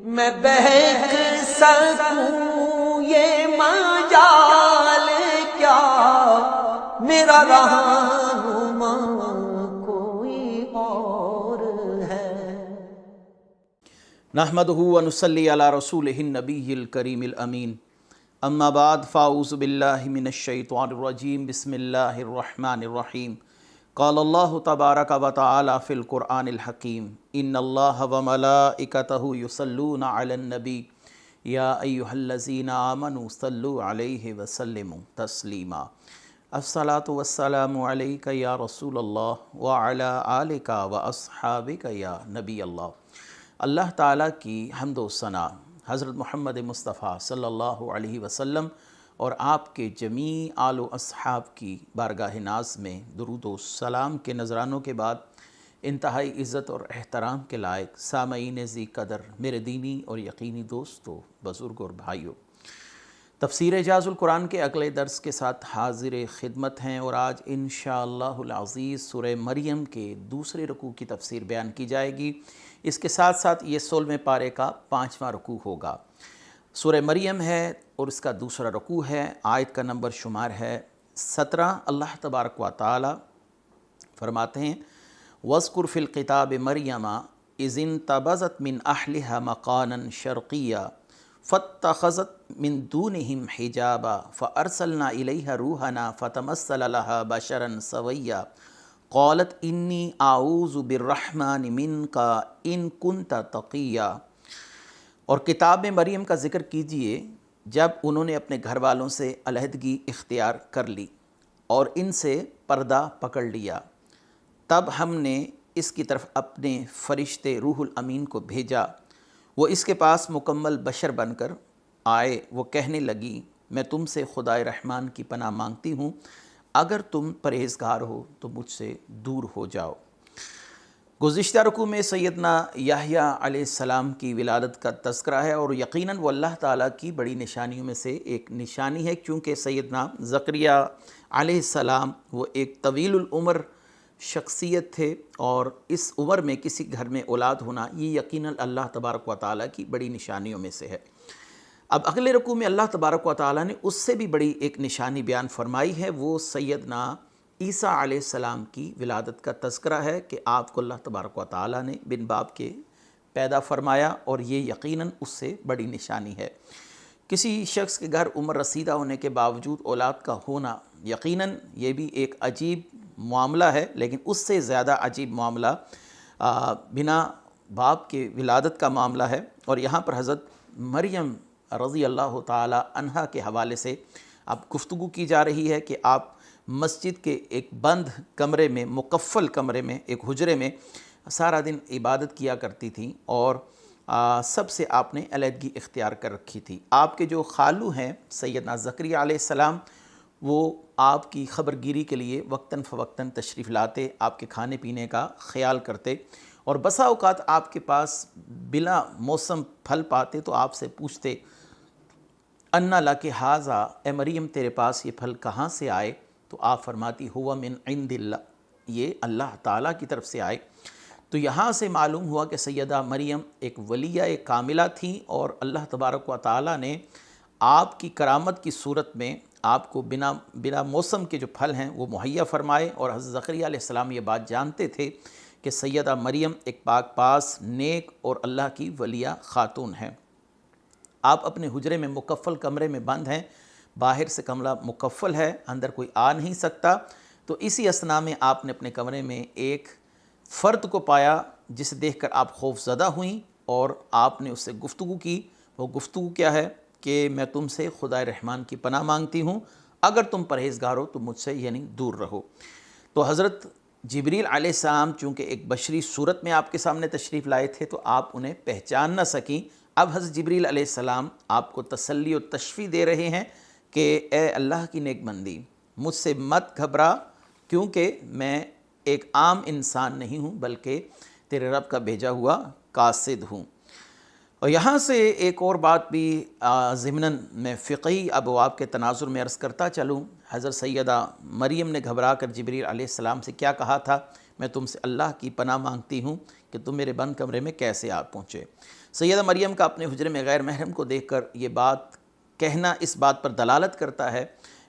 میں بہک سکوں یہ مجال کیا، میرا رہنما کوئی اور ہے۔ نحمدہ و نصلی علی رسولہ النبی الکریم الامین، اما بعد فاعوذ باللہ من الشیطان الرجیم، بسم اللہ الرحمن الرحیم۔ قال اللہ تبارک و تعالی فی القرآن الحکیم، ان اللہ و ملائکتہ یصلون علی النبی یا ایہا الذین آمنوا صلوا علیہ وسلموا تسلیما۔ الصلاۃ والسلام علیک یا رسول اللہ وعلی آلک و اصحابک یا نبی اللہ۔ اللہ تعالیٰ کی حمد و ثنا حضرت محمد مصطفیٰ صلی اللہ علیہ وسلم اور آپ کے جمیع آل و اصحاب کی بارگاہ ناز میں درود و سلام کے نذرانوں کے بعد انتہائی عزت اور احترام کے لائق سامعین ذی قدر، میرے دینی اور یقینی دوستو، بزرگ اور بھائیو، تفسیر اعجاز القرآن کے اگلے درس کے ساتھ حاضر خدمت ہیں، اور آج انشاءاللہ العزیز سورہ مریم کے دوسرے رکوع کی تفسیر بیان کی جائے گی۔ اس کے ساتھ ساتھ یہ 16ویں پارے کا 5واں رکوع ہوگا۔ سورہ مریم ہے اور اس کا دوسرا رکوع ہے، آیت کا نمبر شمار ہے 17۔ اللہ تبارک و تعالی فرماتے ہیں، وَاذْكُرْ فِي الْكِتَابِ مَرْيَمَ إِذِ انتَبَذَتْ مِنْ أَهْلِهَا مَكَانًا شَرْقِيًّا فَاتَّخَذَتْ مِنْ دُونِهِمْ حِجَابًا فَأَرْسَلْنَا إِلَيْهَا رُوحَنَا فَتَمَثَّلَ لَهَا بَشَرًا سَوِيًّا قالت انی اعوذ بالرحمن منک ان کنت تقیا۔ اور کتاب میں مریم کا ذکر کیجئے جب انہوں نے اپنے گھر والوں سے علیحدگی اختیار کر لی اور ان سے پردہ پکڑ لیا، تب ہم نے اس کی طرف اپنے فرشتے روح الامین کو بھیجا، وہ اس کے پاس مکمل بشر بن کر آئے۔ وہ کہنے لگی، میں تم سے خدائے رحمان کی پناہ مانگتی ہوں، اگر تم پرہیزگار ہو تو مجھ سے دور ہو جاؤ۔ گزشتہ رکوع میں سیدنا یحییٰ علیہ السلام کی ولادت کا تذکرہ ہے، اور یقیناً وہ اللہ تعالیٰ کی بڑی نشانیوں میں سے ایک نشانی ہے، کیونکہ سیدنا زکریا علیہ السلام وہ ایک طویل العمر شخصیت تھے، اور اس عمر میں کسی گھر میں اولاد ہونا یہ یقیناً اللہ تبارک و تعالیٰ کی بڑی نشانیوں میں سے ہے۔ اب اگلے رکوع میں اللہ تبارک و تعالیٰ نے اس سے بھی بڑی ایک نشانی بیان فرمائی ہے، وہ سیدنا عیسیٰ علیہ السلام کی ولادت کا تذکرہ ہے کہ آپ کو اللہ تبارک و تعالیٰ نے بن باپ کے پیدا فرمایا، اور یہ یقیناً اس سے بڑی نشانی ہے۔ کسی شخص کے گھر عمر رسیدہ ہونے کے باوجود اولاد کا ہونا یقیناً یہ بھی ایک عجیب معاملہ ہے، لیکن اس سے زیادہ عجیب معاملہ بنا باپ کے ولادت کا معاملہ ہے۔ اور یہاں پر حضرت مریم رضی اللہ تعالی عنہا کے حوالے سے اب گفتگو کی جا رہی ہے کہ آپ مسجد کے ایک بند کمرے میں، مقفل کمرے میں، ایک حجرے میں سارا دن عبادت کیا کرتی تھیں، اور سب سے آپ نے علیحدگی اختیار کر رکھی تھی۔ آپ کے جو خالو ہیں سیدنا زکریا علیہ السلام، وہ آپ کی خبرگیری کے لیے وقتاً فوقتاً تشریف لاتے، آپ کے کھانے پینے کا خیال کرتے، اور بسا اوقات آپ کے پاس بلا موسم پھل پاتے تو آپ سے پوچھتے، انا لک ھذا، اے مریم تیرے پاس یہ پھل کہاں سے آئے؟ تو آپ فرماتی، ہوا من عند اللہ، یہ اللہ تعالیٰ کی طرف سے آئے۔ تو یہاں سے معلوم ہوا کہ سیدہ مریم ایک ولیہ کاملہ تھی، اور اللہ تبارک و تعالیٰ نے آپ کی کرامت کی صورت میں آپ کو بنا موسم کے جو پھل ہیں وہ مہیا فرمائے، اور حضرت زکریا علیہ السلام یہ بات جانتے تھے کہ سیدہ مریم ایک پاک پاس، نیک اور اللہ کی ولیہ خاتون ہیں۔ آپ اپنے حجرے میں مقفل کمرے میں بند ہیں، باہر سے کمرہ مقفل ہے، اندر کوئی آ نہیں سکتا۔ تو اسی اثناء میں آپ نے اپنے کمرے میں ایک فرد کو پایا جسے دیکھ کر آپ خوف زدہ ہوئیں، اور آپ نے اس سے گفتگو کی۔ وہ گفتگو کیا ہے کہ میں تم سے خدائے رحمان کی پناہ مانگتی ہوں، اگر تم پرہیزگار ہو تو مجھ سے یعنی دور رہو۔ تو حضرت جبریل علیہ السلام چونکہ ایک بشری صورت میں آپ کے سامنے تشریف لائے تھے تو آپ انہیں پہچان نہ سکیں۔ اب حضرت جبریل علیہ السلام آپ کو تسلی و تشفیع دے رہے ہیں کہ اے اللہ کی نیک بندی، مجھ سے مت گھبرا، کیونکہ میں ایک عام انسان نہیں ہوں بلکہ تیرے رب کا بھیجا ہوا قاصد ہوں۔ اور یہاں سے ایک اور بات بھی ضمناً میں فقہی ابواب کے تناظر میں عرض کرتا چلوں۔ حضرت سیدہ مریم نے گھبرا کر جبریل علیہ السلام سے کیا کہا تھا؟ میں تم سے اللہ کی پناہ مانگتی ہوں کہ تم میرے بند کمرے میں کیسے آ پہنچے۔ سیدہ مریم کا اپنے حجرے میں غیر محرم کو دیکھ کر یہ بات کہنا اس بات پر دلالت کرتا ہے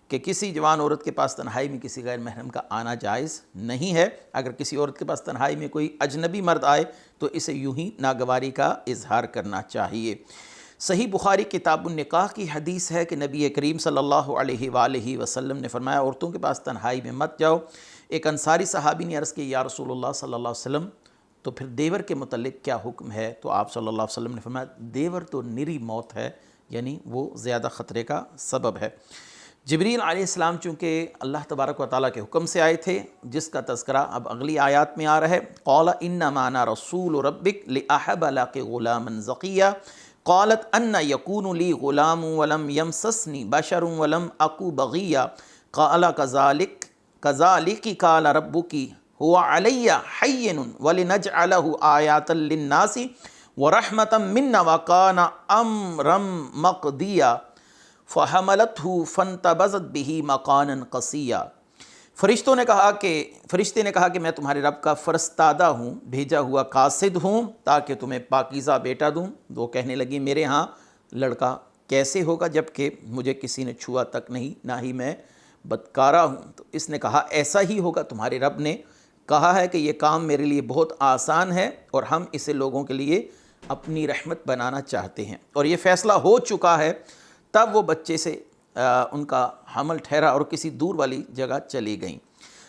کہ کسی جوان عورت کے پاس تنہائی میں کسی غیر محرم کا آنا جائز نہیں ہے۔ اگر کسی عورت کے پاس تنہائی میں کوئی اجنبی مرد آئے تو اسے یوں ہی ناگواری کا اظہار کرنا چاہیے۔ صحیح بخاری کتاب النکاح کی حدیث ہے کہ نبی کریم صلی اللہ علیہ وآلہ وسلم نے فرمایا عورتوں کے پاس تنہائی میں مت جاؤ۔ ایک انصاری صحابی نے عرض کی یا رسول اللہ صلی اللہ علیہ وسلم تو پھر دیور کے متعلق کیا حکم ہے؟ تو آپ صلی اللہ علیہ وسلم نے فرمایا دیور تو نری موت ہے، یعنی وہ زیادہ خطرے کا سبب ہے۔ جبریل علیہ السلام چونکہ اللہ تبارک و تعالیٰ کے حکم سے آئے تھے، جس کا تذکرہ اب اگلی آیات میں آ رہا ہے۔ قال انما انا رسول ربک لاحب لک غلاما زکیا قالت ان یکون لی غلام ولم یمسسنی بشر ولم اکو بغیا قال کذالک قال ربک هو علی حین ولنجعلہ آیاتا للناس ورحمتا منا وکان امرا مقضیا فحملتہ فانتبذت بہ مکانا قصیا۔ فرشتے نے کہا کہ میں تمہارے رب کا فرستادہ ہوں، بھیجا ہوا قاصد ہوں تاکہ تمہیں پاکیزہ بیٹا دوں۔ وہ کہنے لگی میرے ہاں لڑکا کیسے ہوگا جبکہ مجھے کسی نے چھوا تک نہیں، نہ ہی میں بدکارہ ہوں۔ تو اس نے کہا ایسا ہی ہوگا، تمہارے رب نے کہا ہے کہ یہ کام میرے لیے بہت آسان ہے اور ہم اسے لوگوں کے لیے اپنی رحمت بنانا چاہتے ہیں۔ اور یہ فیصلہ ہو چکا ہے، تب وہ بچے سے ان کا حمل ٹھہرا اور کسی دور والی جگہ چلی گئیں۔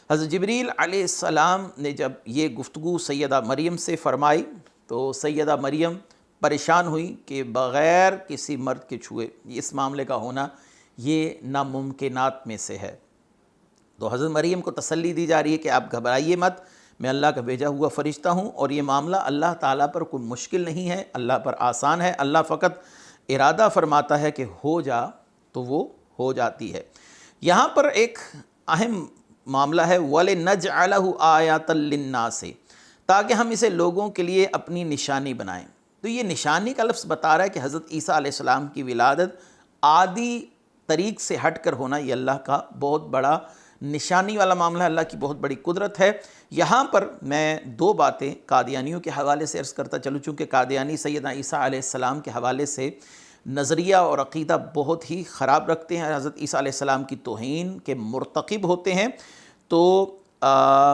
حضرت جبریل علیہ السلام نے جب یہ گفتگو سیدہ مریم سے فرمائی تو سیدہ مریم پریشان ہوئی کہ بغیر کسی مرد کے چھوئے اس معاملے کا ہونا یہ ناممکنات میں سے ہے۔ تو حضرت مریم کو تسلی دی جا رہی ہے کہ آپ گھبرائیے مت، میں اللہ کا بھیجا ہوا فرشتہ ہوں اور یہ معاملہ اللہ تعالیٰ پر کوئی مشکل نہیں ہے، اللہ پر آسان ہے، اللہ فقط ارادہ فرماتا ہے کہ ہو جا تو وہ ہو جاتی ہے۔ یہاں پر ایک اہم معاملہ ہے وَلِنَجْعَلَهُ آیَاتًا لِلنَّاسِ، تاکہ ہم اسے لوگوں کے لیے اپنی نشانی بنائیں۔ تو یہ نشانی کا لفظ بتا رہا ہے کہ حضرت عیسیٰ علیہ السلام کی ولادت عادی طریق سے ہٹ کر ہونا یہ اللہ کا بہت بڑا نشانی والا معاملہ ہے، اللہ کی بہت بڑی قدرت ہے۔ یہاں پر میں دو باتیں قادیانیوں کے حوالے سے عرض کرتا چلوں، چونکہ قادیانی سیدنا عیسیٰ علیہ السلام کے حوالے سے نظریہ اور عقیدہ بہت ہی خراب رکھتے ہیں، حضرت عیسیٰ علیہ السلام کی توہین کے مرتکب ہوتے ہیں۔ تو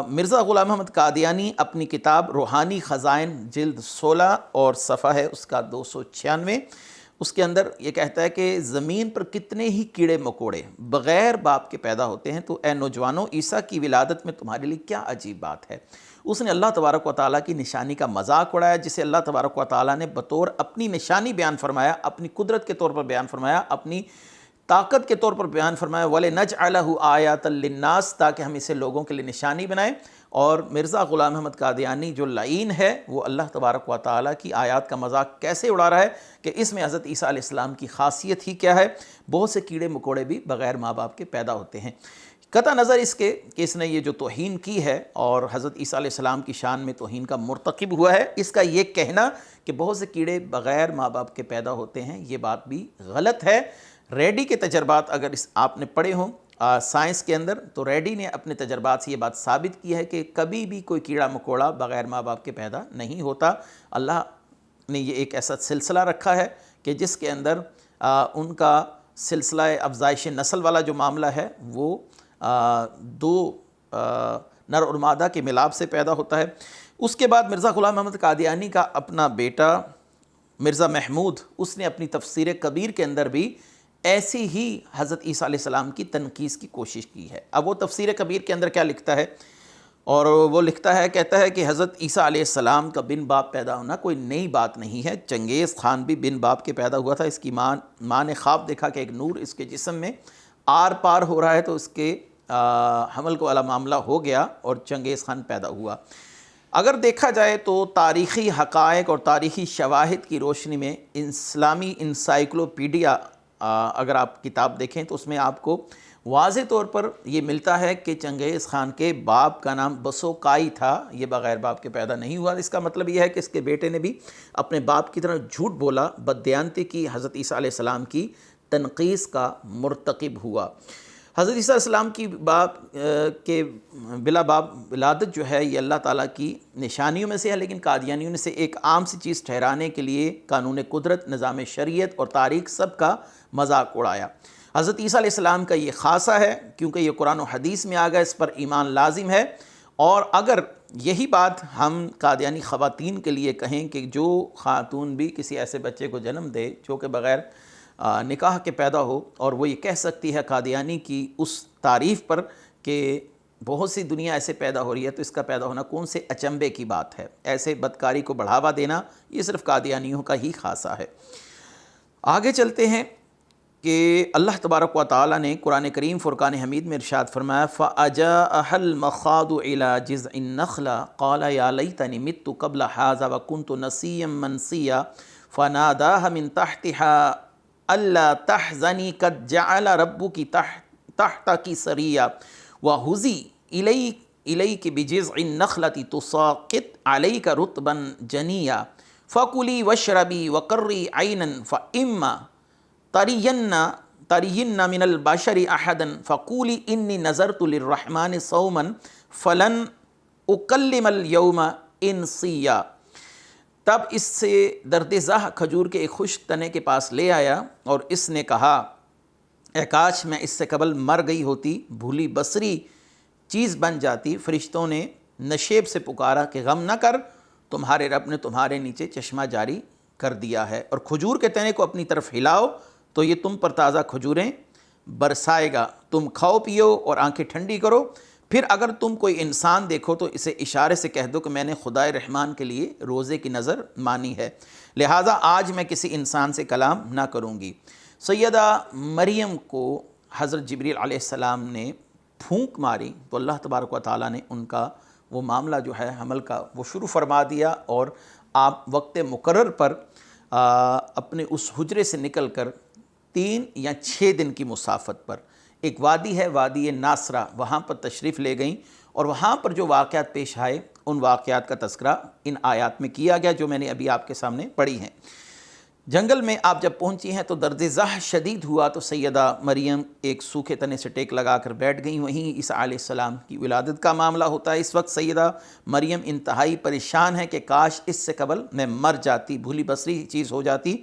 مرزا غلام احمد قادیانی اپنی کتاب روحانی خزائن جلد 16 اور صفحہ ہے اس کا 296، اس کے اندر یہ کہتا ہے کہ زمین پر کتنے ہی کیڑے مکوڑے بغیر باپ کے پیدا ہوتے ہیں، تو اے نوجوانوں عیسیٰ کی ولادت میں تمہارے لیے کیا عجیب بات ہے۔ اس نے اللہ تبارک و تعالیٰ کی نشانی کا مذاق اڑایا، جسے اللہ تبارک و تعالیٰ نے بطور اپنی نشانی بیان فرمایا، اپنی قدرت کے طور پر بیان فرمایا، اپنی طاقت کے طور پر بیان فرمایا وَلِنَجْعَلَهُ آیَاتًا لِلنَّاسِ، تاکہ ہم اسے لوگوں کے لیے نشانی بنائیں۔ اور مرزا غلام احمد قادیانی جو لعین ہے وہ اللہ تبارک و تعالیٰ کی آیات کا مذاق کیسے اڑا رہا ہے کہ اس میں حضرت عیسیٰ علیہ السلام کی خاصیت ہی کیا ہے، بہت سے کیڑے مکوڑے بھی بغیر ماں باپ کے پیدا ہوتے ہیں۔ قطع نظر اس کے کہ اس نے یہ جو توہین کی ہے اور حضرت عیسیٰ علیہ السلام کی شان میں توہین کا مرتکب ہوا ہے، اس کا یہ کہنا کہ بہت سے کیڑے بغیر ماں باپ کے پیدا ہوتے ہیں یہ بات بھی غلط ہے۔ ریڈی کے تجربات اگر آپ نے پڑھے ہوں سائنس کے اندر، تو ریڈی نے اپنے تجربات سے یہ بات ثابت کی ہے کہ کبھی بھی کوئی کیڑا مکوڑا بغیر ماں باپ کے پیدا نہیں ہوتا۔ اللہ نے یہ ایک ایسا سلسلہ رکھا ہے کہ جس کے اندر ان کا سلسلہ افزائش نسل والا جو معاملہ ہے وہ دو نر اور مادہ کے ملاپ سے پیدا ہوتا ہے۔ اس کے بعد مرزا غلام احمد قادیانی کا اپنا بیٹا مرزا محمود، اس نے اپنی تفسیر کبیر کے اندر بھی ایسی ہی حضرت عیسیٰ علیہ السلام کی تنقیص کی کوشش کی ہے۔ اب وہ تفسیر کبیر کے اندر کیا لکھتا ہے، اور وہ لکھتا ہے، کہتا ہے کہ حضرت عیسیٰ علیہ السلام کا بن باپ پیدا ہونا کوئی نئی بات نہیں ہے، چنگیز خان بھی بن باپ کے پیدا ہوا تھا۔ اس کی ماں نے خواب دیکھا کہ ایک نور اس کے جسم میں آر پار ہو رہا ہے، تو اس کے حمل کو والا معاملہ ہو گیا اور چنگیز خان پیدا ہوا۔ اگر دیکھا جائے تو تاریخی حقائق اور تاریخی شواہد کی روشنی میں اسلامی انسائیکلوپیڈیا اگر آپ کتاب دیکھیں تو اس میں آپ کو واضح طور پر یہ ملتا ہے کہ چنگیز خان کے باپ کا نام بسوکائی تھا، یہ بغیر باپ کے پیدا نہیں ہوا۔ اس کا مطلب یہ ہے کہ اس کے بیٹے نے بھی اپنے باپ کی طرح جھوٹ بولا، بددیانتی کی، حضرت عیسیٰ علیہ السلام کی تنقیص کا مرتکب ہوا۔ حضرت عیسیٰ علیہ السلام کی کے بلا باپ ولادت جو ہے یہ اللہ تعالیٰ کی نشانیوں میں سے ہے، لیکن قادیانیوں نے سے ایک عام سی چیز ٹھہرانے کے لیے قانون قدرت، نظام شریعت اور تاریخ سب کا مذاق اڑایا۔ حضرت عیسیٰ علیہ السلام کا یہ خاصہ ہے کیونکہ یہ قرآن و حدیث میں آ گیا، اس پر ایمان لازم ہے۔ اور اگر یہی بات ہم قادیانی خواتین کے لیے کہیں کہ جو خاتون بھی کسی ایسے بچے کو جنم دے جو کہ بغیر نکاح کے پیدا ہو، اور وہ یہ کہہ سکتی ہے قادیانی کی اس تعریف پر کہ بہت سی دنیا ایسے پیدا ہو رہی ہے، تو اس کا پیدا ہونا کون سے اچنبے کی بات ہے؟ ایسے بدکاری کو بڑھاوا دینا یہ صرف قادیانیوں کا ہی خاصہ ہے۔ آگے چلتے ہیں کہ اللہ تبارک و تعالیٰ نے قرآن کریم فرقان حمید میں ارشاد فرمایا فَأَجَاءَهَا الْمَخَاضُ إِلَى جِذْعِ النَّخْلَةِ قَالَ يَا لَيْتَنِي مِتُّ قَبْلَ هَذَا وَكُنْتُ نَسِيًّا مَنْسِيًّا فَنَادَاهَا مِنْ تَحْتِهَا أَلَّا تَحْزَنِي قَدْ جَعَلَ رَبُّكِ تَحْتَكِ سَرِيًّا وَهُزِّي إِلَيْكِ بِجِذْعِ النَّخْلَةِ تُسَاقِطْ عَلَيْكَ رُطْبًا جَنِيًّا فَكُلِي وَاشْرَبِي وَقَرِّي عَيْنًا فَإِمَّا تَرِيِنَّ مِنَ الْبَشَرِ أَحَدًا فَقُولِي إِنِّي نَذَرْتُ لِلرَّحْمَنِ صَوْمًا فَلَنْ أُكَلِّمَ الْيَوْمَ إِنْسِيًّا۔ تب اس سے درد زہ کھجور کے ایک خشک تنے کے پاس لے آیا اور اس نے کہا اے کاش میں اس سے قبل مر گئی ہوتی، بھولی بصری چیز بن جاتی۔ فرشتوں نے نشیب سے پکارا کہ غم نہ کر، تمہارے رب نے تمہارے نیچے چشمہ جاری کر دیا ہے، اور کھجور کے تنے کو اپنی طرف ہلاؤ تو یہ تم پر تازہ کھجوریں برسائے گا، تم کھاؤ پیو اور آنکھیں ٹھنڈی کرو۔ پھر اگر تم کوئی انسان دیکھو تو اسے اشارے سے کہہ دو کہ میں نے خدائے رحمان کے لیے روزے کی نظر مانی ہے، لہٰذا آج میں کسی انسان سے کلام نہ کروں گی۔ سیدہ مریم کو حضرت جبریل علیہ السلام نے پھونک ماری تو اللہ تبارک و تعالیٰ نے ان کا وہ معاملہ جو ہے حمل کا وہ شروع فرما دیا، اور آپ وقت مقرر پر اپنے اس حجرے سے نکل کر 3 یا 6 دن کی مسافت پر ایک وادی ہے، وادی ناصرہ، وہاں پر تشریف لے گئیں، اور وہاں پر جو واقعات پیش آئے ان واقعات کا تذکرہ ان آیات میں کیا گیا جو میں نے ابھی آپ کے سامنے پڑھی ہیں۔ جنگل میں آپ جب پہنچی ہیں تو درد زہ شدید ہوا تو سیدہ مریم ایک سوکھے تنے سے ٹیک لگا کر بیٹھ گئیں، وہیں عیسیٰ علیہ السلام کی ولادت کا معاملہ ہوتا ہے۔ اس وقت سیدہ مریم انتہائی پریشان ہے کہ کاش اس سے قبل میں مر جاتی، بھولی بصری چیز ہو جاتی۔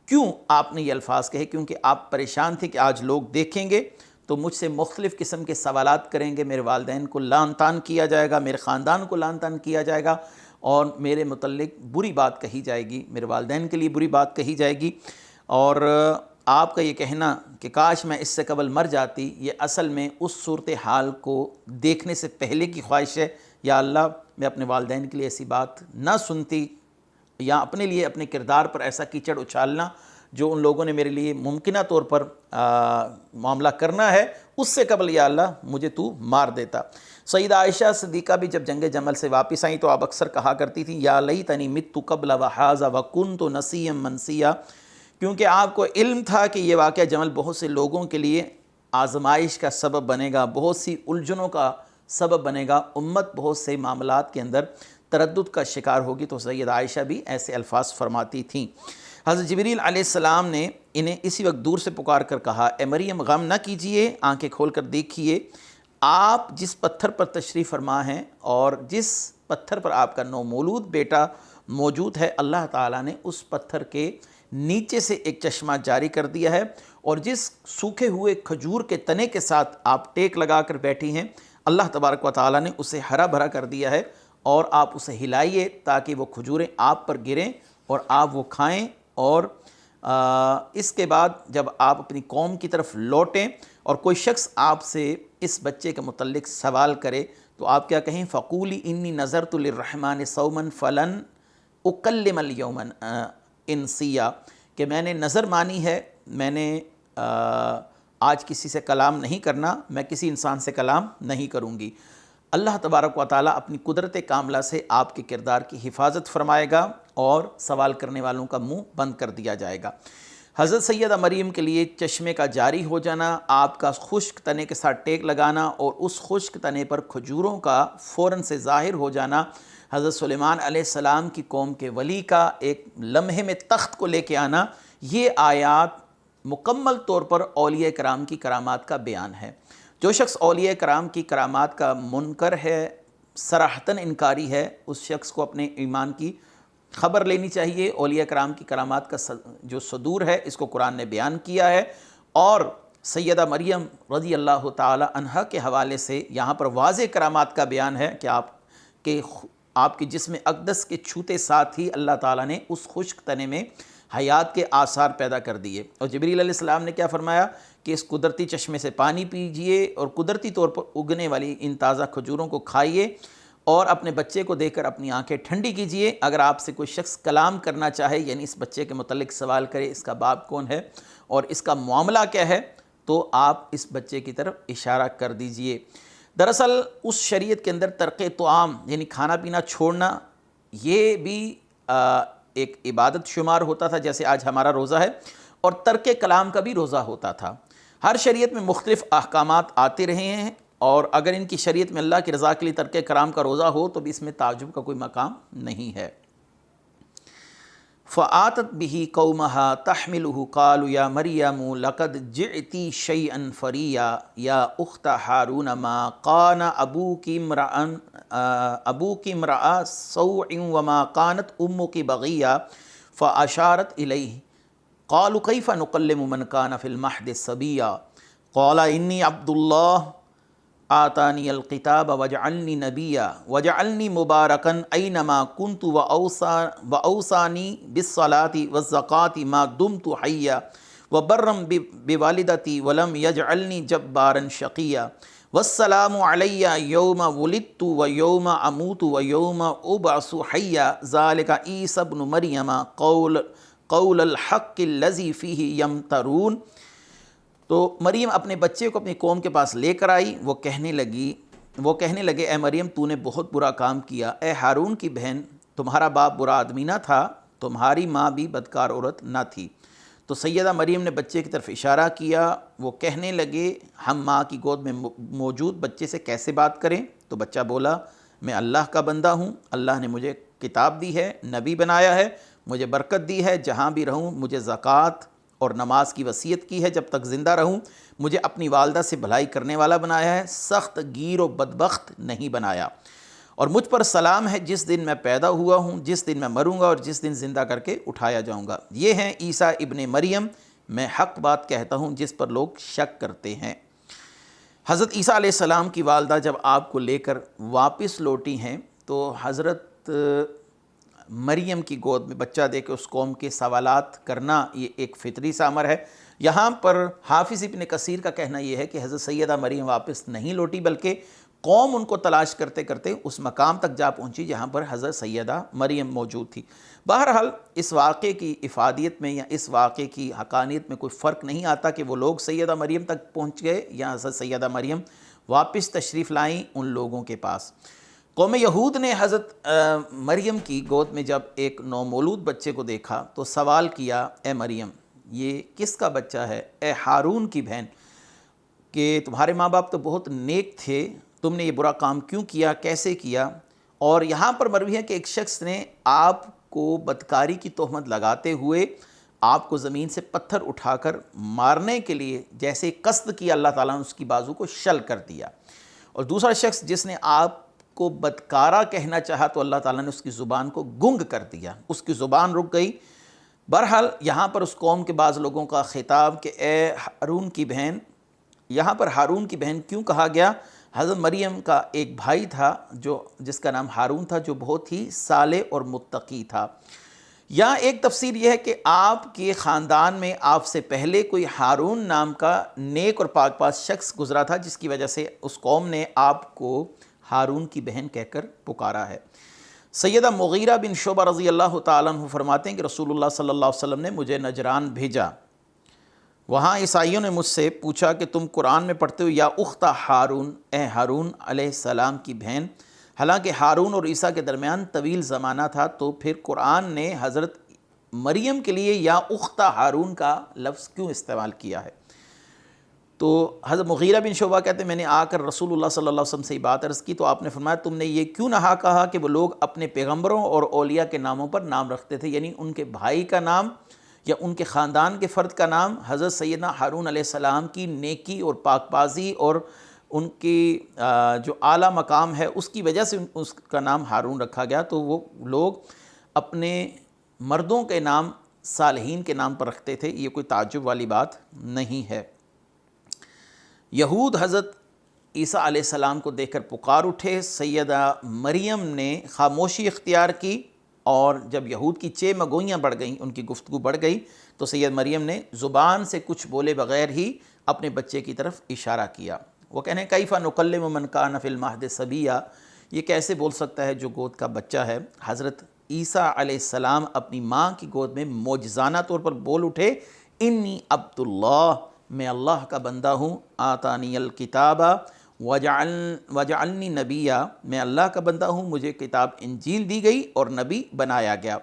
کیوں آپ نے یہ الفاظ کہے؟ کیونکہ آپ پریشان تھے کہ آج لوگ دیکھیں گے تو مجھ سے مختلف قسم کے سوالات کریں گے، میرے والدین کو لعن طعن کیا جائے گا، میرے خاندان کو لعن طعن کیا جائے گا، اور میرے متعلق بری بات کہی جائے گی، میرے والدین کے لیے بری بات کہی جائے گی۔ اور آپ کا یہ کہنا کہ کاش میں اس سے قبل مر جاتی، یہ اصل میں اس صورتحال کو دیکھنے سے پہلے کی خواہش ہے۔ یا اللہ میں اپنے والدین کے لیے ایسی بات نہ سنتی، یا اپنے لیے اپنے کردار پر ایسا کیچڑ اچھالنا جو ان لوگوں نے میرے لیے ممکنہ طور پر معاملہ کرنا ہے، اس سے قبل یا اللہ مجھے تو مار دیتا۔ سیدہ عائشہ صدیقہ بھی جب جنگ جمل سے واپس آئیں تو آپ اکثر کہا کرتی تھیں یا لیتنی مت قبل وہذا وکنت نسیا منسیا، کیونکہ آپ کو علم تھا کہ یہ واقعہ جمل بہت سے لوگوں کے لیے آزمائش کا سبب بنے گا، بہت سی الجھنوں کا سبب بنے گا، امت بہت سے معاملات کے اندر تردد کا شکار ہوگی۔ تو سیدہ عائشہ بھی ایسے الفاظ فرماتی تھیں۔ حضرت جبریل علیہ السلام نے انہیں اسی وقت دور سے پکار کر کہا اے مریم غم نہ کیجئے، آنکھیں کھول کر دیکھیے، آپ جس پتھر پر تشریف فرما ہیں اور جس پتھر پر آپ کا نومولود بیٹا موجود ہے، اللہ تعالیٰ نے اس پتھر کے نیچے سے ایک چشمہ جاری کر دیا ہے، اور جس سوکھے ہوئے کھجور کے تنے کے ساتھ آپ ٹیک لگا کر بیٹھی ہیں، اللہ تبارک و تعالیٰ نے اسے ہرا بھرا کر دیا ہے، اور آپ اسے ہلائیے تاکہ وہ کھجوریں آپ پر گریں اور آپ وہ کھائیں، اور اس کے بعد جب آپ اپنی قوم کی طرف لوٹیں اور کوئی شخص آپ سے اس بچے کے متعلق سوال کرے تو آپ کیا کہیں؟ فقولی انی نذرت للرحمن صوما فلن اکلم اليوم انسیا، کہ میں نے نظر مانی ہے، میں نے آج کسی سے کلام نہیں کرنا، میں کسی انسان سے کلام نہیں کروں گی۔ اللہ تبارک و تعالیٰ اپنی قدرت کاملہ سے آپ کے کردار کی حفاظت فرمائے گا اور سوال کرنے والوں کا منہ بند کر دیا جائے گا۔ حضرت سیدہ مریم کے لیے چشمے کا جاری ہو جانا، آپ کا خشک تنے کے ساتھ ٹیک لگانا اور اس خشک تنے پر کھجوروں کا فوراً سے ظاہر ہو جانا، حضرت سلیمان علیہ السلام کی قوم کے ولی کا ایک لمحے میں تخت کو لے کے آنا، یہ آیات مکمل طور پر اولیاء کرام کی کرامات کا بیان ہے۔ جو شخص اولیاء کرام کی کرامات کا منکر ہے، صراحتاً انکاری ہے، اس شخص کو اپنے ایمان کی خبر لینی چاہیے۔ اولیاء کرام کی کرامات کا جو صدور ہے اس کو قرآن نے بیان کیا ہے، اور سیدہ مریم رضی اللہ تعالی عنہا کے حوالے سے یہاں پر واضح کرامات کا بیان ہے کہ آپ کے جسم اقدس کے چھوتے ساتھ ہی اللہ تعالیٰ نے اس خشک تنے میں حیات کے آثار پیدا کر دیے۔ اور جبریل علیہ السلام نے کیا فرمایا کہ اس قدرتی چشمے سے پانی پیجئے اور قدرتی طور پر اگنے والی ان تازہ کھجوروں کو کھائیے اور اپنے بچے کو دے کر اپنی آنکھیں ٹھنڈی کیجئے۔ اگر آپ سے کوئی شخص کلام کرنا چاہے، یعنی اس بچے کے متعلق سوال کرے اس کا باپ کون ہے اور اس کا معاملہ کیا ہے، تو آپ اس بچے کی طرف اشارہ کر دیجئے۔ دراصل اس شریعت کے اندر ترک طعام یعنی کھانا پینا چھوڑنا یہ بھی ایک عبادت شمار ہوتا تھا، جیسے آج ہمارا روزہ ہے، اور ترک کلام کا بھی روزہ ہوتا تھا۔ ہر شریعت میں مختلف احکامات آتے رہے ہیں، اور اگر ان کی شریعت میں اللہ کی رضا کے لیے ترک کلام کا روزہ ہو تو بھی اس میں تعجب کا کوئی مقام نہیں ہے۔ فآتت به قومها تحمله قالوا يا مريم لقد جئت شيئا فريا يا أخت هارون ما كان أبوك امرأ سوء وما كانت أمك بغيا فأشارت إليه قالوا كيف نكلم من كان في المهد صبيا قال إني عبد الله آتانی الکتاب وجعلنی نبیا وجعلنی مبارکا اینما کنت واوصانی بالصلاة والزکاة ما دمت حیا وبرا بوالدتی ولم یجعلنی جبارا شقیا والسلام علی یوم ولدت ویوم اموت ویوم ابعث حیا ذلک عیسی ابن مریم قول الحق الذی فیہ یمترون۔ تو مریم اپنے بچے کو اپنی قوم کے پاس لے کر آئی، وہ کہنے لگے اے مریم تو نے بہت برا کام کیا، اے ہارون کی بہن تمہارا باپ برا آدمی نہ تھا، تمہاری ماں بھی بدکار عورت نہ تھی۔ تو سیدہ مریم نے بچے کی طرف اشارہ کیا، وہ کہنے لگے ہم ماں کی گود میں موجود بچے سے کیسے بات کریں؟ تو بچہ بولا میں اللہ کا بندہ ہوں، اللہ نے مجھے کتاب دی ہے، نبی بنایا ہے، مجھے برکت دی ہے، جہاں بھی رہوں مجھے زکوٰۃ اور نماز کی وصیت کی ہے، جب تک زندہ رہوں مجھے اپنی والدہ سے بھلائی کرنے والا بنایا ہے، سخت گیر و بدبخت نہیں بنایا، اور مجھ پر سلام ہے جس دن میں پیدا ہوا ہوں، جس دن میں مروں گا اور جس دن زندہ کر کے اٹھایا جاؤں گا۔ یہ ہیں عیسیٰ ابن مریم، میں حق بات کہتا ہوں جس پر لوگ شک کرتے ہیں۔ حضرت عیسیٰ علیہ السلام کی والدہ جب آپ کو لے کر واپس لوٹی ہیں تو حضرت مریم کی گود میں بچہ دے کے اس قوم کے سوالات کرنا یہ ایک فطری سا امر ہے۔ یہاں پر حافظ ابن کثیر کا کہنا یہ ہے کہ حضرت سیدہ مریم واپس نہیں لوٹی، بلکہ قوم ان کو تلاش کرتے کرتے اس مقام تک جا پہنچی جہاں پر حضرت سیدہ مریم موجود تھی۔ بہرحال اس واقعے کی افادیت میں یا اس واقعے کی حقانیت میں کوئی فرق نہیں آتا کہ وہ لوگ سیدہ مریم تک پہنچ گئے یا حضرت سیدہ مریم واپس تشریف لائیں ان لوگوں کے پاس۔ قوم یہود نے حضرت مریم کی گود میں جب ایک نومولود بچے کو دیکھا تو سوال کیا اے مریم یہ کس کا بچہ ہے؟ اے ہارون کی بہن، کہ تمہارے ماں باپ تو بہت نیک تھے، تم نے یہ برا کام کیوں کیا، کیسے کیا؟ اور یہاں پر مروی ہے کہ ایک شخص نے آپ کو بدکاری کی تہمت لگاتے ہوئے آپ کو زمین سے پتھر اٹھا کر مارنے کے لیے جیسے قصد کیا، اللہ تعالیٰ نے اس کی بازو کو شل کر دیا، اور دوسرا شخص جس نے آپ کو بدکارہ کہنا چاہا تو اللہ تعالیٰ نے اس کی زبان کو گنگ کر دیا، اس کی زبان رک گئی۔ بہرحال یہاں پر اس قوم کے بعض لوگوں کا خطاب کہ اے ہارون کی بہن، یہاں پر ہارون کی بہن کیوں کہا گیا؟ حضرت مریم کا ایک بھائی تھا جس کا نام ہارون تھا، جو بہت ہی صالح اور متقی تھا۔ یہاں ایک تفسیر یہ ہے کہ آپ کے خاندان میں آپ سے پہلے کوئی ہارون نام کا نیک اور پاک پاس شخص گزرا تھا، جس کی وجہ سے اس قوم نے آپ کو ہارون کی بہن کہہ کر پکارا ہے۔ سیدہ مغیرہ بن شعبہ رضی اللہ تعالیٰ عنہ فرماتے ہیں کہ رسول اللہ صلی اللہ علیہ وسلم نے مجھے نجران بھیجا، وہاں عیسائیوں نے مجھ سے پوچھا کہ تم قرآن میں پڑھتے ہو یا اخت ہارون، اے ہارون علیہ السلام کی بہن، حالانکہ ہارون اور عیسیٰ کے درمیان طویل زمانہ تھا، تو پھر قرآن نے حضرت مریم کے لیے یا اخت ہارون کا لفظ کیوں استعمال کیا ہے؟ تو حضرت مغیرہ بن شعبہ کہتے ہیں میں نے آ کر رسول اللہ صلی اللہ علیہ وسلم سے یہ بات عرض کی تو آپ نے فرمایا تم نے یہ کیوں نہ کہا کہ وہ لوگ اپنے پیغمبروں اور اولیاء کے ناموں پر نام رکھتے تھے، یعنی ان کے بھائی کا نام یا ان کے خاندان کے فرد کا نام حضرت سیدنا ہارون علیہ السلام کی نیکی اور پاک بازی اور ان کی جو اعلیٰ مقام ہے اس کی وجہ سے اس کا نام ہارون رکھا گیا، تو وہ لوگ اپنے مردوں کے نام صالحین کے نام پر رکھتے تھے، یہ کوئی تعجب والی بات نہیں ہے۔ یہود حضرت عیسیٰ علیہ السلام کو دیکھ کر پکار اٹھے، سیدہ مریم نے خاموشی اختیار کی، اور جب یہود کی مگوئیاں بڑھ گئیں، ان کی گفتگو بڑھ گئی، تو سید مریم نے زبان سے کچھ بولے بغیر ہی اپنے بچے کی طرف اشارہ کیا۔ وہ کہنے کیف نکلم من کان فی المہد صبیا، یہ کیسے بول سکتا ہے جو گود کا بچہ ہے۔ حضرت عیسیٰ علیہ السلام اپنی ماں کی گود میں معجزانہ طور پر بول اٹھے، انی عبد اللہ، میں اللہ کا بندہ ہوں، آتانی الکتاب وجعلنی نبیہ، میں اللہ کا بندہ ہوں، مجھے کتاب انجیل دی گئی اور نبی بنایا گیا۔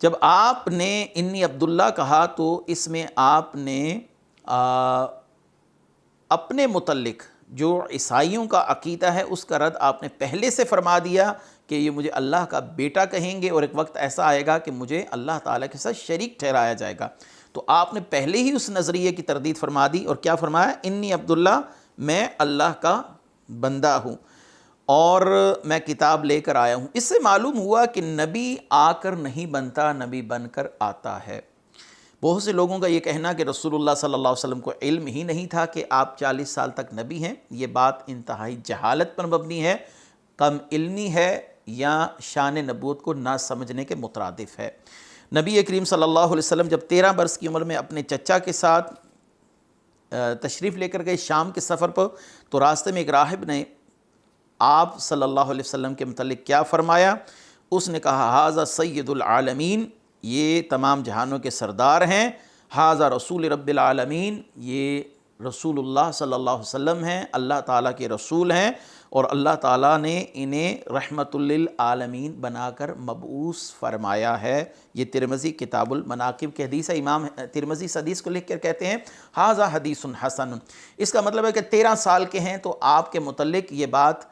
جب آپ نے انی عبداللہ کہا تو اس میں آپ نے اپنے متعلق جو عیسائیوں کا عقیدہ ہے اس کا رد آپ نے پہلے سے فرما دیا کہ یہ مجھے اللہ کا بیٹا کہیں گے، اور ایک وقت ایسا آئے گا کہ مجھے اللہ تعالیٰ کے ساتھ شریک ٹھہرایا جائے گا۔ تو آپ نے پہلے ہی اس نظریے کی تردید فرما دی، اور کیا فرمایا؟ انی عبداللہ، میں اللہ کا بندہ ہوں اور میں کتاب لے کر آیا ہوں۔ اس سے معلوم ہوا کہ نبی آ کر نہیں بنتا، نبی بن کر آتا ہے۔ بہت سے لوگوں کا یہ کہنا کہ رسول اللہ صلی اللہ علیہ وسلم کو علم ہی نہیں تھا کہ آپ 40 سال تک نبی ہیں، یہ بات انتہائی جہالت پر مبنی ہے، کم علمی ہے، یا شان نبوت کو نہ سمجھنے کے مترادف ہے۔ نبی کریم صلی اللہ علیہ وسلم جب 13 برس کی عمر میں اپنے چچا کے ساتھ تشریف لے کر گئے شام کے سفر پر، تو راستے میں ایک راہب نے آپ صلی اللہ علیہ وسلم کے متعلق کیا فرمایا؟ اس نے کہا ھذا سید العالمین، یہ تمام جہانوں کے سردار ہیں، ھذا رسول رب العالمین، یہ رسول اللہ صلی اللہ علیہ وسلم ہیں، اللہ تعالیٰ کے رسول ہیں، اور اللہ تعالیٰ نے انہیں رحمت للعالمین بنا کر مبعوث فرمایا ہے۔ یہ ترمذی کتاب المناقب کی حدیث ہے۔ امام ترمذی اس حدیث کو لکھ کر کہتے ہیں ھذا حدیث حسن، اس کا مطلب ہے کہ 13 سال کے ہیں تو آپ کے متعلق یہ بات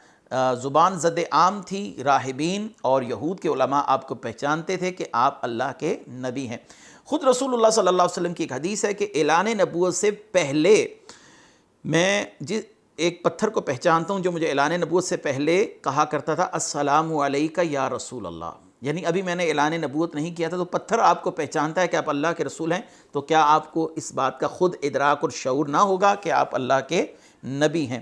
زبان زد عام تھی، راہبین اور یہود کے علماء آپ کو پہچانتے تھے کہ آپ اللہ کے نبی ہیں۔ خود رسول اللہ صلی اللہ علیہ وسلم کی ایک حدیث ہے کہ اعلان نبوت سے پہلے میں ایک پتھر کو پہچانتا ہوں جو مجھے اعلان نبوت سے پہلے کہا کرتا تھا السلام علیکہ یا رسول اللہ، یعنی ابھی میں نے اعلان نبوت نہیں کیا تھا تو پتھر آپ کو پہچانتا ہے کہ آپ اللہ کے رسول ہیں، تو کیا آپ کو اس بات کا خود ادراک اور شعور نہ ہوگا کہ آپ اللہ کے نبی ہیں؟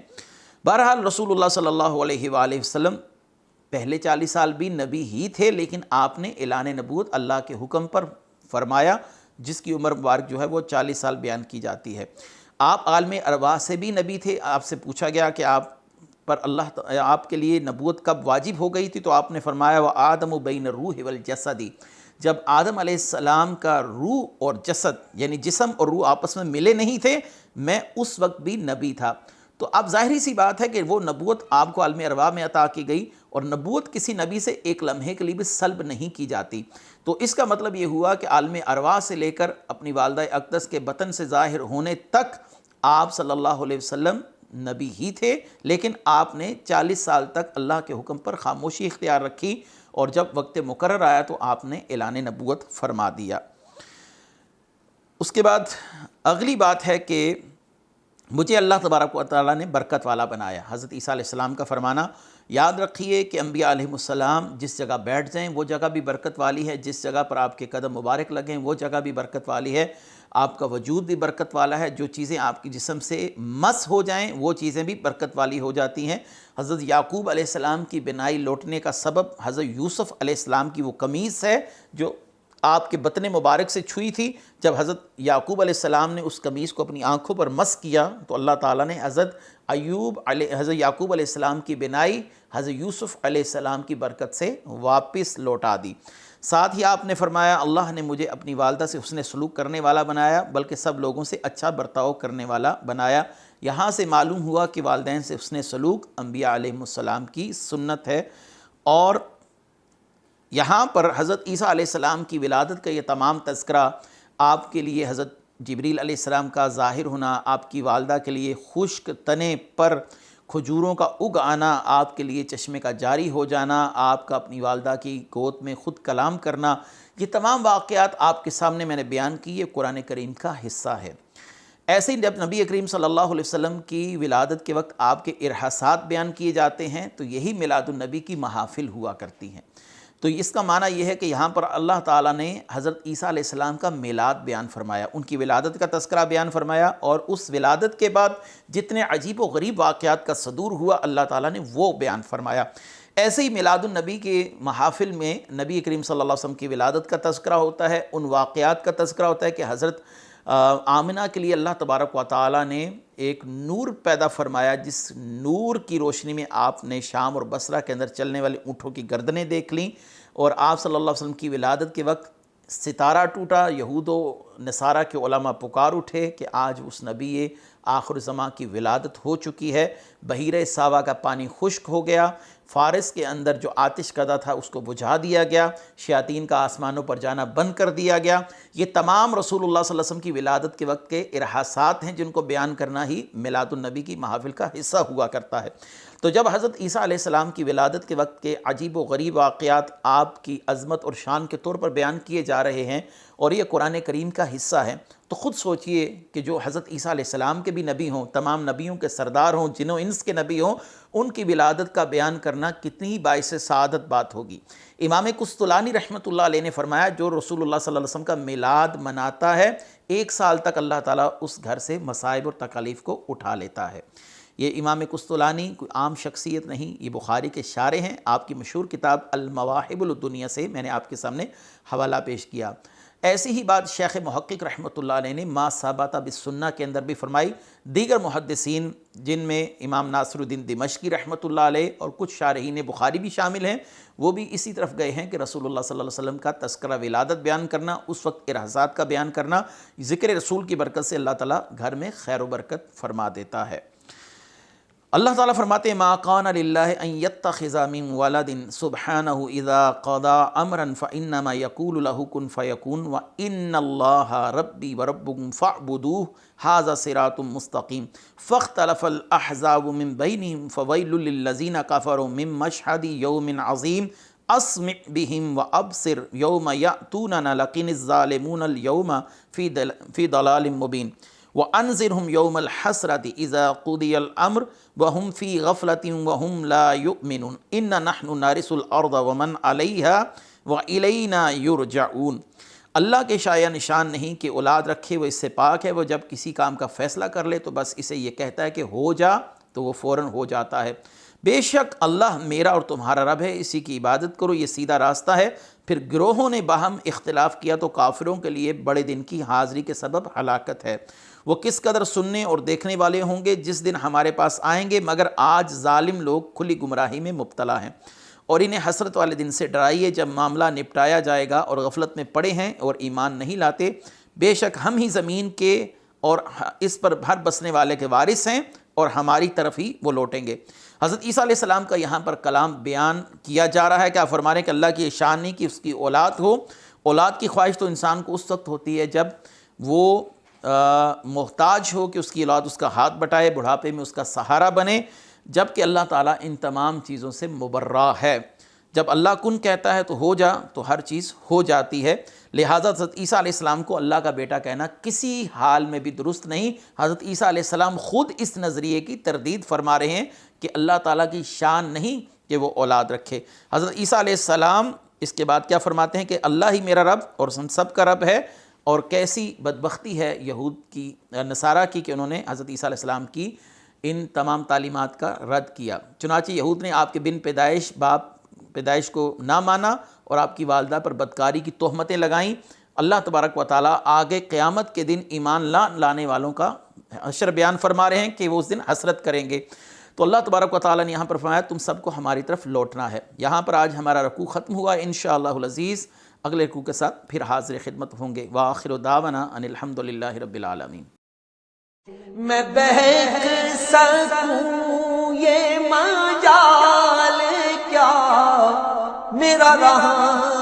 بہرحال رسول اللہ صلی اللہ علیہ وآلہ وسلم پہلے 40 سال بھی نبی ہی تھے، لیکن آپ نے اعلان نبوت اللہ کے حکم پر فرمایا، جس کی عمر مبارک جو ہے وہ 40 سال بیان کی جاتی ہے۔ آپ عالم ارواح سے بھی نبی تھے۔ آپ سے پوچھا گیا کہ آپ کے لیے نبوت کب واجب ہو گئی تھی، تو آپ نے فرمایا وَآدَمُ بَيْنَ الرُّوحِ وَالْجَسَدِ، جب آدم علیہ السلام کا روح اور جسد یعنی جسم اور روح آپس میں ملے نہیں تھے، میں اس وقت بھی نبی تھا۔ تو اب ظاہری سی بات ہے کہ وہ نبوت آپ کو عالم ارواح میں عطا کی گئی، اور نبوت کسی نبی سے ایک لمحے کے لیے بھی سلب نہیں کی جاتی۔ تو اس کا مطلب یہ ہوا کہ عالم ارواح سے لے کر اپنی والدہ اقدس کے بطن سے ظاہر ہونے تک آپ صلی اللہ علیہ وسلم نبی ہی تھے، لیکن آپ نے 40 سال تک اللہ کے حکم پر خاموشی اختیار رکھی، اور جب وقت مقرر آیا تو آپ نے اعلان نبوت فرما دیا۔ اس کے بعد اگلی بات ہے کہ مجھے اللہ تبارک و تعالیٰ نے برکت والا بنایا۔ حضرت عیسیٰ علیہ السلام کا فرمانا یاد رکھیے کہ انبیاء علیہ السلام جس جگہ بیٹھ جائیں وہ جگہ بھی برکت والی ہے، جس جگہ پر آپ کے قدم مبارک لگیں وہ جگہ بھی برکت والی ہے، آپ کا وجود بھی برکت والا ہے، جو چیزیں آپ کی جسم سے مس ہو جائیں وہ چیزیں بھی برکت والی ہو جاتی ہیں۔ حضرت یعقوب علیہ السلام کی بینائی لوٹنے کا سبب حضرت یوسف علیہ السلام کی وہ قمیص ہے جو آپ کے بطن مبارک سے چھوئی تھی۔ جب حضرت یعقوب علیہ السلام نے اس قمیص کو اپنی آنکھوں پر مس کیا تو اللہ تعالیٰ نے حضرت یعقوب علیہ السلام کی بینائی حضرت یوسف علیہ السلام کی برکت سے واپس لوٹا دی۔ ساتھ ہی آپ نے فرمایا اللہ نے مجھے اپنی والدہ سے حسن سلوک کرنے والا بنایا، بلکہ سب لوگوں سے اچھا برتاؤ کرنے والا بنایا۔ یہاں سے معلوم ہوا کہ والدین سے حسن سلوک انبیاء علیہ السلام کی سنت ہے، اور یہاں پر حضرت عیسیٰ علیہ السلام کی ولادت کا یہ تمام تذکرہ آپ کے لیے حضرت جبریل علیہ السلام کا ظاہر ہونا، آپ کی والدہ کے لیے خشک تنے پر کھجوروں کا اگ آنا، آپ کے لیے چشمے کا جاری ہو جانا، آپ کا اپنی والدہ کی گود میں خود کلام کرنا، یہ تمام واقعات آپ کے سامنے میں نے بیان کی، یہ قرآن کریم کا حصہ ہے۔ ایسے ہی جب نبی کریم صلی اللہ علیہ وسلم کی ولادت کے وقت آپ کے ارحاسات بیان کیے جاتے ہیں تو یہی میلاد النبی کی محافل ہوا کرتی ہیں۔ تو اس کا معنی یہ ہے کہ یہاں پر اللہ تعالیٰ نے حضرت عیسیٰ علیہ السلام کا میلاد بیان فرمایا، ان کی ولادت کا تذکرہ بیان فرمایا، اور اس ولادت کے بعد جتنے عجیب و غریب واقعات کا صدور ہوا اللہ تعالیٰ نے وہ بیان فرمایا۔ ایسے ہی میلاد النبی کے محافل میں نبی کریم صلی اللہ علیہ وسلم کی ولادت کا تذکرہ ہوتا ہے، ان واقعات کا تذکرہ ہوتا ہے کہ حضرت آمنہ کے لیے اللہ تبارک و تعالیٰ نے ایک نور پیدا فرمایا، جس نور کی روشنی میں آپ نے شام اور بصرہ کے اندر چلنے والے اونٹوں کی گردنیں دیکھ لیں، اور آپ صلی اللہ علیہ وسلم کی ولادت کے وقت ستارہ ٹوٹا، یہود و نصارہ کے علماء پکار اٹھے کہ آج اس نبی آخر زمان کی ولادت ہو چکی ہے، بحیرہ ساوا کا پانی خشک ہو گیا، فارس کے اندر جو آتش کدہ تھا اس کو بجھا دیا گیا، شیاطین کا آسمانوں پر جانا بند کر دیا گیا۔ یہ تمام رسول اللہ صلی اللہ علیہ وسلم کی ولادت کے وقت کے ارحاسات ہیں جن کو بیان کرنا ہی میلاد النبی کی محافل کا حصہ ہوا کرتا ہے۔ تو جب حضرت عیسیٰ علیہ السلام کی ولادت کے وقت کے عجیب و غریب واقعات آپ کی عظمت اور شان کے طور پر بیان کیے جا رہے ہیں اور یہ قرآن کریم کا حصہ ہے، تو خود سوچئے کہ جو حضرت عیسیٰ علیہ السلام کے بھی نبی ہوں، تمام نبیوں کے سردار ہوں، جن و انس کے نبی ہوں، ان کی ولادت کا بیان کرنا کتنی باعث سعادت بات ہوگی۔ امام قسطلانی رحمۃ اللہ علیہ نے فرمایا جو رسول اللہ صلی اللہ علیہ وسلم کا میلاد مناتا ہے 1 سال تک اللہ تعالیٰ اس گھر سے مصائب اور تکالیف کو اٹھا لیتا ہے۔ یہ امام قسطلانی کوئی عام شخصیت نہیں، یہ بخاری کے شارح ہیں، آپ کی مشہور کتاب المواہب الدنیا سے میں نے آپ کے سامنے حوالہ پیش کیا۔ ایسی ہی بات شیخ محقق رحمۃ اللہ علیہ نے ما ثبت بالسنہ کے اندر بھی فرمائی۔ دیگر محدثین جن میں امام ناصر الدین دمشقی رحمۃ اللہ علیہ اور کچھ شارحین بخاری بھی شامل ہیں، وہ بھی اسی طرف گئے ہیں کہ رسول اللہ صلی اللہ علیہ وسلم کا تذکرہ ولادت بیان کرنا، اس وقت ارحاسات کا بیان کرنا، ذکر رسول کی برکت سے اللہ تعالیٰ گھر میں خیر و برکت فرما دیتا ہے۔ اللہ تعالیٰ فرماتے ہیں ما کان للہ ان یتخذ من ولد سبحانہ اذا قضى امرا فانما یقول له کن فیکون وان اللہ ربی وربکم فاعبدوہ ھذا صراط مستقیم فاختلف الاحزاب من بینہم فویل للذین کفروا من مشہد یوم عظیم اسمع بهم وابصر یوم یأتوننا لکن الظالمون اليوم فی ضلال مبین وَأَنذِرْهُمْ يَوْمَ الْحَسْرَةِ إِذَا قُضِيَ الْأَمْرُ وَهُمْ فِي غَفْلَةٍ وَهُمْ لَا يُؤْمِنُونَ إِنَّا نَحْنُ نَارِثُ الْأَرْضَ وَمَنْ عَلَيْهَا وَإِلَيْنَا يُرْجَعُونَ۔ اللہ کے شایہ نشان نہیں کہ اولاد رکھے، وہ اس سے پاک ہے، وہ جب کسی کام کا فیصلہ کر لے تو بس اسے یہ کہتا ہے کہ ہو جا تو وہ فوراً ہو جاتا ہے۔ بے شک اللہ میرا اور تمہارا رب ہے، اسی کی عبادت کرو، یہ سیدھا راستہ ہے۔ پھر گروہوں نے باہم اختلاف کیا تو کافروں کے لیے بڑے دن کی حاضری کے سبب ہلاکت ہے۔ وہ کس قدر سننے اور دیکھنے والے ہوں گے جس دن ہمارے پاس آئیں گے، مگر آج ظالم لوگ کھلی گمراہی میں مبتلا ہیں۔ اور انہیں حسرت والے دن سے ڈرائیے جب معاملہ نپٹایا جائے گا اور غفلت میں پڑے ہیں اور ایمان نہیں لاتے۔ بے شک ہم ہی زمین کے اور اس پر ہر بسنے والے کے وارث ہیں اور ہماری طرف ہی وہ لوٹیں گے۔ حضرت عیسیٰ علیہ السلام کا یہاں پر کلام بیان کیا جا رہا ہے کہ آپ فرما رہے ہیں کہ اللہ کی شان نہیں کہ اس کی اولاد ہو۔ اولاد کی خواہش تو انسان کو اس وقت ہوتی ہے جب وہ محتاج ہو کہ اس کی اولاد اس کا ہاتھ بٹائے، بڑھاپے میں اس کا سہارا بنے، جبکہ اللہ تعالیٰ ان تمام چیزوں سے مبرہ ہے۔ جب اللہ کن کہتا ہے تو ہو جا تو ہر چیز ہو جاتی ہے۔ لہٰذا حضرت عیسیٰ علیہ السلام کو اللہ کا بیٹا کہنا کسی حال میں بھی درست نہیں۔ حضرت عیسیٰ علیہ السلام خود اس نظریے کی تردید فرما رہے ہیں کہ اللہ تعالیٰ کی شان نہیں کہ وہ اولاد رکھے۔ حضرت عیسیٰ علیہ السلام اس کے بعد کیا فرماتے ہیں کہ اللہ ہی میرا رب اور ہم سب کا رب ہے۔ اور کیسی بدبختی ہے یہود کی، نصارہ کی، کہ انہوں نے حضرت عیسیٰ علیہ السلام کی ان تمام تعلیمات کا رد کیا۔ چنانچہ یہود نے آپ کے بن پیدائش باپ پیدائش کو نہ مانا اور آپ کی والدہ پر بدکاری کی تہمتیں لگائیں۔ اللہ تبارک و تعالیٰ آگے قیامت کے دن ایمان لانے والوں کا حشر بیان فرما رہے ہیں کہ وہ اس دن حسرت کریں گے۔ تو اللہ تبارک و تعالیٰ نے یہاں پر فرمایا تم سب کو ہماری طرف لوٹنا ہے۔ یہاں پر آج ہمارا رکوع ختم ہوا، انشاءاللہ العزیز اگلے رکوع کے ساتھ پھر حاضر خدمت ہوں گے۔ وآخر دعوانا ان الحمدللہ رب العالمین۔ میں بہک سکوں یہ مجال کیا میرا رہا